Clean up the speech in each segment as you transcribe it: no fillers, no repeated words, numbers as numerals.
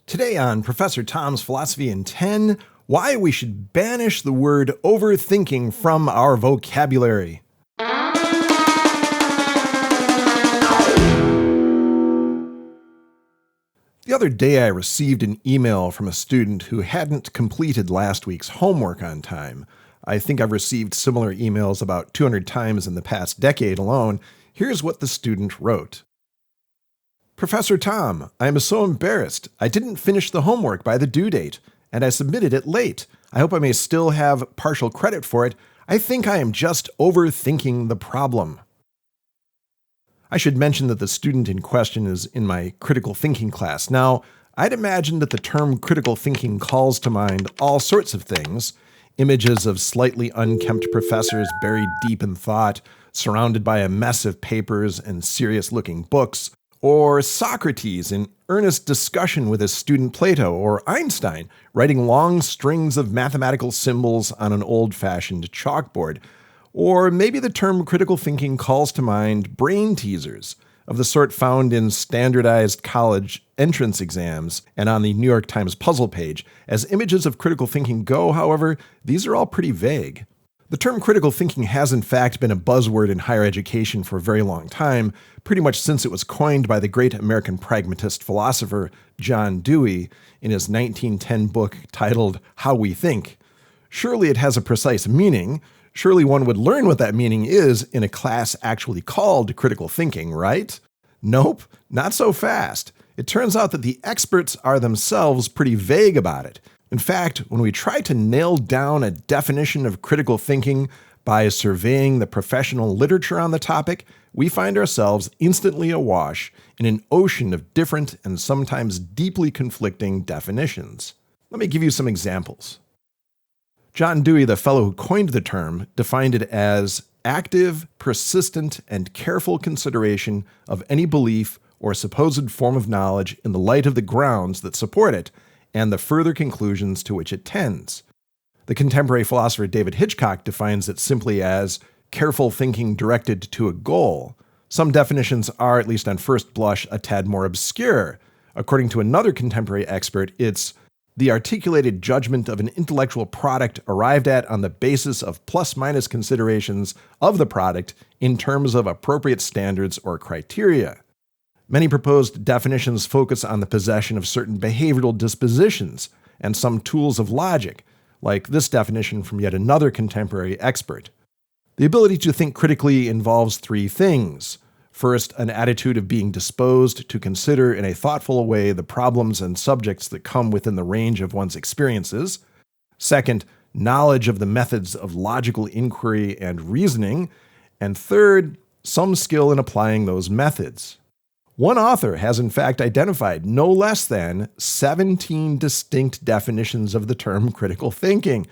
Today on Professor Tom's Philosophy in 10, why we should banish the word overthinking from our vocabulary. The other day I received an email from a student who hadn't completed last week's homework on time. I think I've received similar emails about 200 times in the past decade alone. Here's what the student wrote. Professor Tom, I am so embarrassed. I didn't finish the homework by the due date, and I submitted it late. I hope I may still have partial credit for it. I think I am just overthinking the problem. I should mention that the student in question is in my critical thinking class. Now, I'd imagine that the term critical thinking calls to mind all sorts of things. Images of slightly unkempt professors buried deep in thought, surrounded by a mess of papers and serious-looking books, or Socrates in earnest discussion with his student Plato, or Einstein writing long strings of mathematical symbols on an old-fashioned chalkboard. Or maybe the term critical thinking calls to mind brain teasers, of the sort found in standardized college entrance exams and on the New York Times puzzle page. As images of critical thinking go, however, these are all pretty vague. The term critical thinking has in fact been a buzzword in higher education for a very long time, pretty much since it was coined by the great American pragmatist philosopher John Dewey in his 1910 book titled How We Think. Surely it has a precise meaning. Surely one would learn what that meaning is in a class actually called critical thinking, right? Nope, not so fast. It turns out that the experts are themselves pretty vague about it. In fact, when we try to nail down a definition of critical thinking by surveying the professional literature on the topic, we find ourselves instantly awash in an ocean of different and sometimes deeply conflicting definitions. Let me give you some examples. John Dewey, the fellow who coined the term, defined it as active, persistent, and careful consideration of any belief or supposed form of knowledge in the light of the grounds that support it, and the further conclusions to which it tends. The contemporary philosopher David Hitchcock defines it simply as careful thinking directed to a goal. Some definitions are, at least on first blush, a tad more obscure. According to another contemporary expert, it's the articulated judgment of an intellectual product arrived at on the basis of plus-minus considerations of the product in terms of appropriate standards or criteria. Many proposed definitions focus on the possession of certain behavioral dispositions and some tools of logic, like this definition from yet another contemporary expert. The ability to think critically involves three things. First, an attitude of being disposed to consider in a thoughtful way the problems and subjects that come within the range of one's experiences. Second, knowledge of the methods of logical inquiry and reasoning. And third, some skill in applying those methods. One author has in fact identified no less than 17 distinct definitions of the term critical thinking.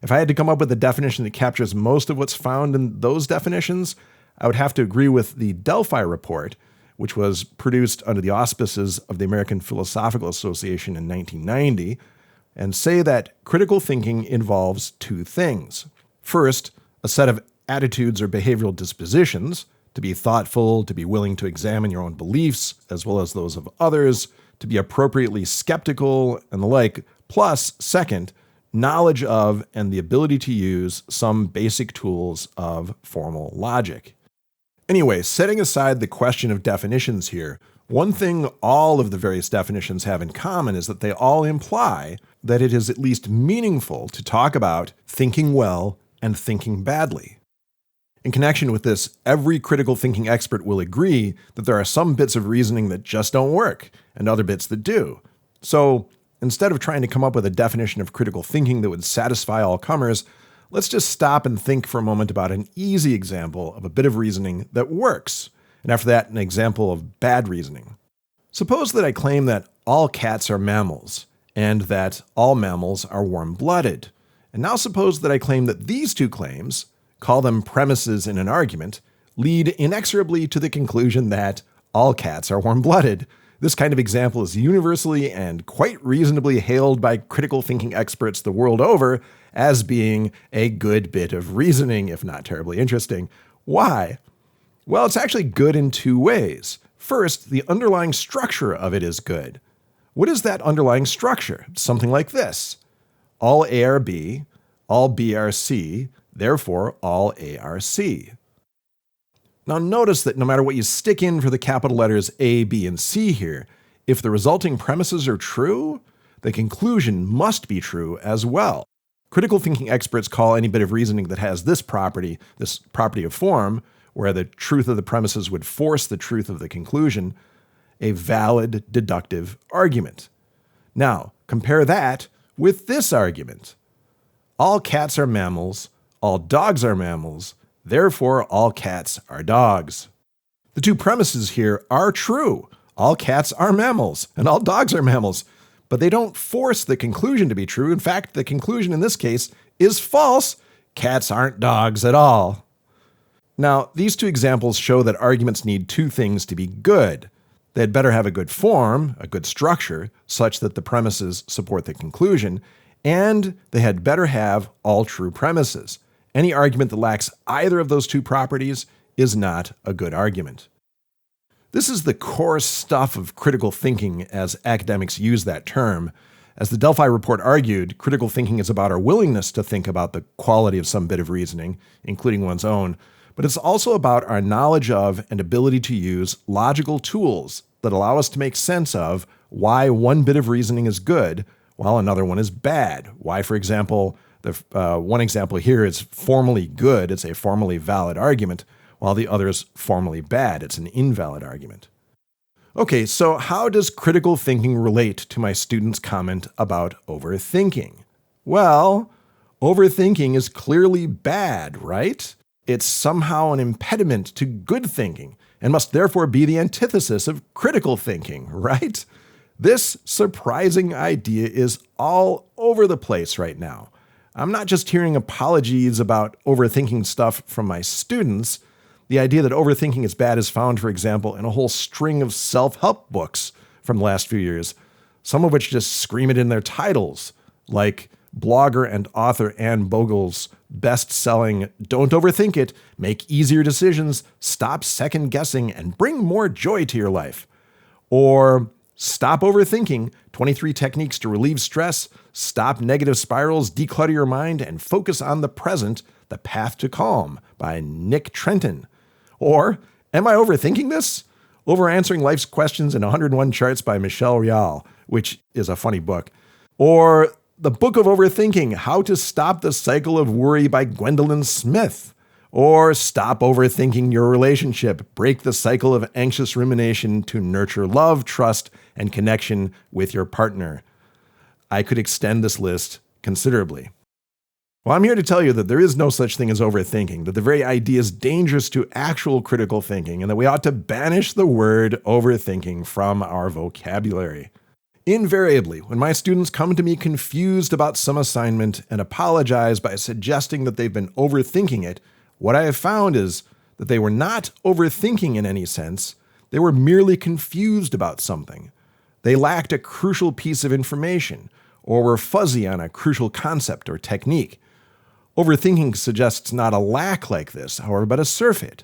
If I had to come up with a definition that captures most of what's found in those definitions, I would have to agree with the Delphi Report, which was produced under the auspices of the American Philosophical Association in 1990, and say that critical thinking involves two things. First, a set of attitudes or behavioral dispositions, to be thoughtful, to be willing to examine your own beliefs, as well as those of others, to be appropriately skeptical, and the like. Plus, second, knowledge of and the ability to use some basic tools of formal logic. Anyway, setting aside the question of definitions here, one thing all of the various definitions have in common is that they all imply that it is at least meaningful to talk about thinking well and thinking badly. In connection with this, every critical thinking expert will agree that there are some bits of reasoning that just don't work, and other bits that do. So, instead of trying to come up with a definition of critical thinking that would satisfy all comers, let's just stop and think for a moment about an easy example of a bit of reasoning that works, and after that, an example of bad reasoning. Suppose that I claim that all cats are mammals, and that all mammals are warm-blooded. And now suppose that I claim that these two claims, call them premises in an argument, lead inexorably to the conclusion that all cats are warm-blooded. This kind of example is universally and quite reasonably hailed by critical thinking experts the world over as being a good bit of reasoning, if not terribly interesting. Why? Well, it's actually good in two ways. First, the underlying structure of it is good. What is that underlying structure? Something like this. All A are B, all B are C, therefore all A are C. Now notice that no matter what you stick in for the capital letters A, B, and C here, if the resulting premises are true, the conclusion must be true as well. Critical thinking experts call any bit of reasoning that has this property of form, where the truth of the premises would force the truth of the conclusion, a valid deductive argument. Now, compare that with this argument. All cats are mammals, all dogs are mammals, therefore all cats are dogs. The two premises here are true. All cats are mammals, and all dogs are mammals, but they don't force the conclusion to be true. In fact, the conclusion in this case is false. Cats aren't dogs at all. Now, these two examples show that arguments need two things to be good. They had better have a good form, a good structure, such that the premises support the conclusion, and they had better have all true premises. Any argument that lacks either of those two properties is not a good argument. This is the core stuff of critical thinking as academics use that term. As the Delphi report argued, critical thinking is about our willingness to think about the quality of some bit of reasoning, including one's own, but it's also about our knowledge of and ability to use logical tools that allow us to make sense of why one bit of reasoning is good while another one is bad. Why, for example, one example here is formally good, it's a formally valid argument, while the other is formally bad, it's an invalid argument. Okay, so how does critical thinking relate to my student's comment about overthinking? Well, overthinking is clearly bad, right? It's somehow an impediment to good thinking and must therefore be the antithesis of critical thinking, right? This surprising idea is all over the place right now. I'm not just hearing apologies about overthinking stuff from my students. The idea that overthinking is bad is found, for example, in a whole string of self-help books from the last few years, some of which just scream it in their titles, like blogger and author Anne Bogle's best-selling Don't Overthink It, Make Easier Decisions, Stop Second-Guessing, and Bring More Joy to Your Life. Or Stop Overthinking, 23 Techniques to Relieve Stress, Stop Negative Spirals, Declutter Your Mind, and Focus on the Present, The Path to Calm by Nick Trenton. Or Am I Overthinking This? Over Answering Life's Questions in 101 Charts by Michelle Rial, which is a funny book. Or The Book of Overthinking, How to Stop the Cycle of Worry by Gwendolyn Smith. Or Stop Overthinking Your Relationship, Break the Cycle of Anxious Rumination to Nurture Love, Trust, and Connection with Your Partner. I could extend this list considerably. Well, I'm here to tell you that there is no such thing as overthinking, that the very idea is dangerous to actual critical thinking, and that we ought to banish the word overthinking from our vocabulary. Invariably, when my students come to me confused about some assignment and apologize by suggesting that they've been overthinking it, what I have found is that they were not overthinking in any sense, they were merely confused about something. They lacked a crucial piece of information, or were fuzzy on a crucial concept or technique. Overthinking suggests not a lack like this, however, but a surfeit,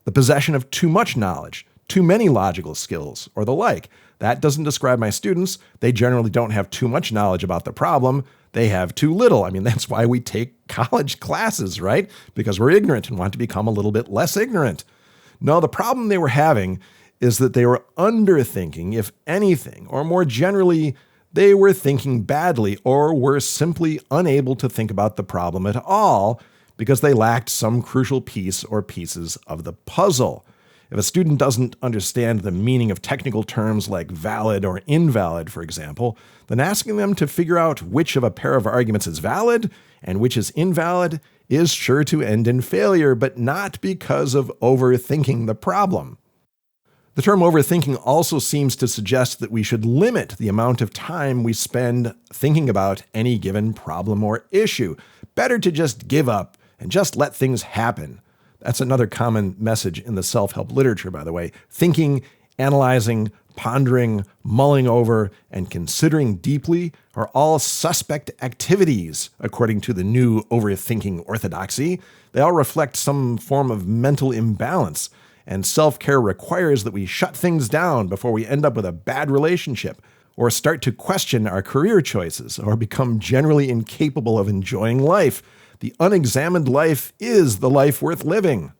the possession of too much knowledge, too many logical skills, or the like. That doesn't describe my students. They generally don't have too much knowledge about the problem. They have too little. I mean, that's why we take college classes, right? Because we're ignorant and want to become a little bit less ignorant. No, the problem they were having is that they were underthinking, if anything, or more generally, they were thinking badly or were simply unable to think about the problem at all because they lacked some crucial piece or pieces of the puzzle. If a student doesn't understand the meaning of technical terms like valid or invalid, for example, then asking them to figure out which of a pair of arguments is valid and which is invalid is sure to end in failure, but not because of overthinking the problem. The term overthinking also seems to suggest that we should limit the amount of time we spend thinking about any given problem or issue. Better to just give up and just let things happen. That's another common message in the self-help literature, by the way. Thinking, analyzing, pondering, mulling over, and considering deeply are all suspect activities, according to the new overthinking orthodoxy. They all reflect some form of mental imbalance, and self-care requires that we shut things down before we end up with a bad relationship, or start to question our career choices, or become generally incapable of enjoying life. The unexamined life is the life worth living.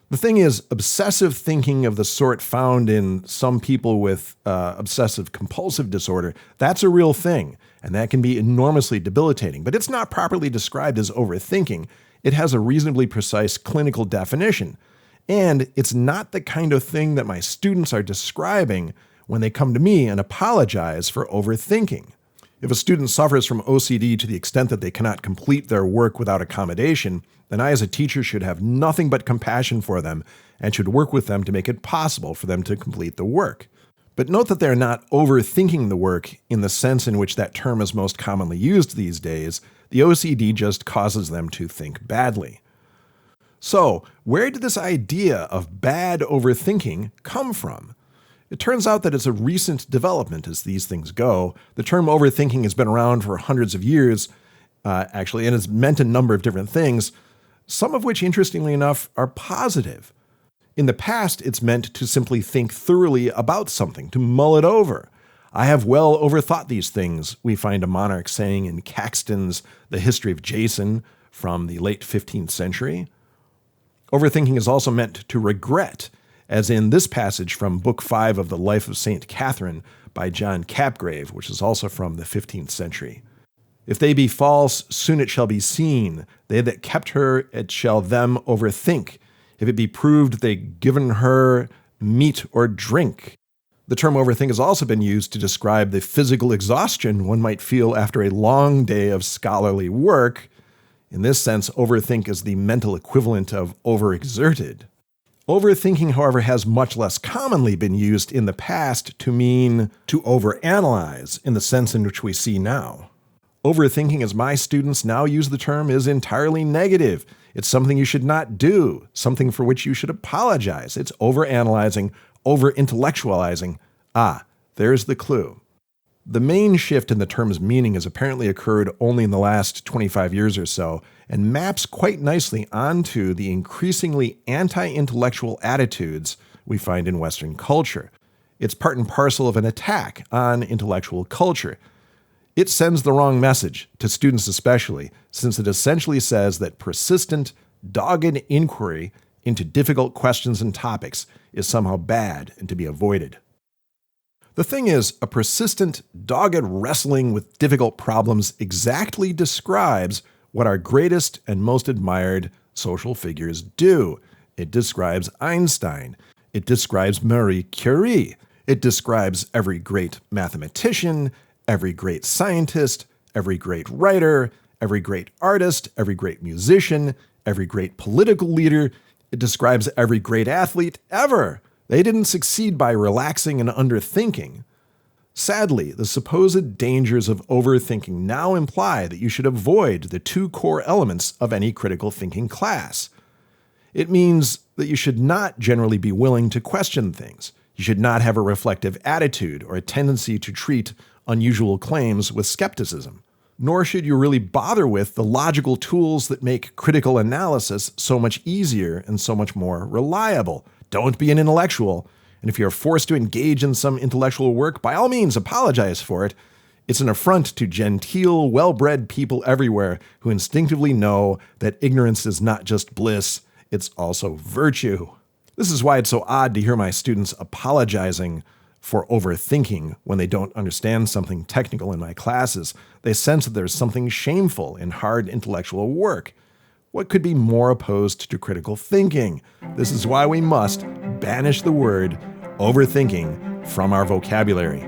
The thing is, obsessive thinking of the sort found in some people with obsessive compulsive disorder, that's a real thing, and that can be enormously debilitating. But it's not properly described as overthinking. It has a reasonably precise clinical definition. And it's not the kind of thing that my students are describing when they come to me and apologize for overthinking. If a student suffers from OCD to the extent that they cannot complete their work without accommodation, then I as a teacher should have nothing but compassion for them and should work with them to make it possible for them to complete the work. But note that they're not overthinking the work in the sense in which that term is most commonly used these days. The OCD just causes them to think badly. So, where did this idea of bad overthinking come from? It turns out that it's a recent development as these things go. The term overthinking has been around for hundreds of years, actually, and it's meant a number of different things, some of which, interestingly enough, are positive. In the past, it's meant to simply think thoroughly about something, to mull it over. I have well overthought these things, we find a monarch saying in Caxton's The History of Jason from the late 15th century. Overthinking is also meant to regret, as in this passage from Book 5 of the Life of St. Catherine by John Capgrave, which is also from the 15th century. If they be false, soon it shall be seen. They that kept her, it shall them overthink. If it be proved they given her meat or drink. The term overthink has also been used to describe the physical exhaustion one might feel after a long day of scholarly work. In this sense, overthink is the mental equivalent of overexerted. Overthinking, however, has much less commonly been used in the past to mean to overanalyze in the sense in which we see now. Overthinking, as my students now use the term, is entirely negative. It's something you should not do, something for which you should apologize. It's overanalyzing, over-intellectualizing. There's the clue. The main shift in the term's meaning has apparently occurred only in the last 25 years or so, and maps quite nicely onto the increasingly anti-intellectual attitudes we find in Western culture. It's part and parcel of an attack on intellectual culture. It sends the wrong message, to students especially, since it essentially says that persistent, dogged inquiry into difficult questions and topics is somehow bad and to be avoided. The thing is, a persistent, dogged wrestling with difficult problems exactly describes what our greatest and most admired social figures do. It describes Einstein. It describes Marie Curie. It describes every great mathematician, every great scientist, every great writer, every great artist, every great musician, every great political leader. It describes every great athlete ever. They didn't succeed by relaxing and underthinking. Sadly, the supposed dangers of overthinking now imply that you should avoid the two core elements of any critical thinking class. It means that you should not generally be willing to question things. You should not have a reflective attitude or a tendency to treat unusual claims with skepticism. Nor should you really bother with the logical tools that make critical analysis so much easier and so much more reliable. Don't be an intellectual. And if you're forced to engage in some intellectual work, by all means, apologize for it. It's an affront to genteel, well-bred people everywhere who instinctively know that ignorance is not just bliss, it's also virtue. This is why it's so odd to hear my students apologizing for overthinking when they don't understand something technical in my classes. They sense that there's something shameful in hard intellectual work. What could be more opposed to critical thinking? This is why we must banish the word overthinking from our vocabulary.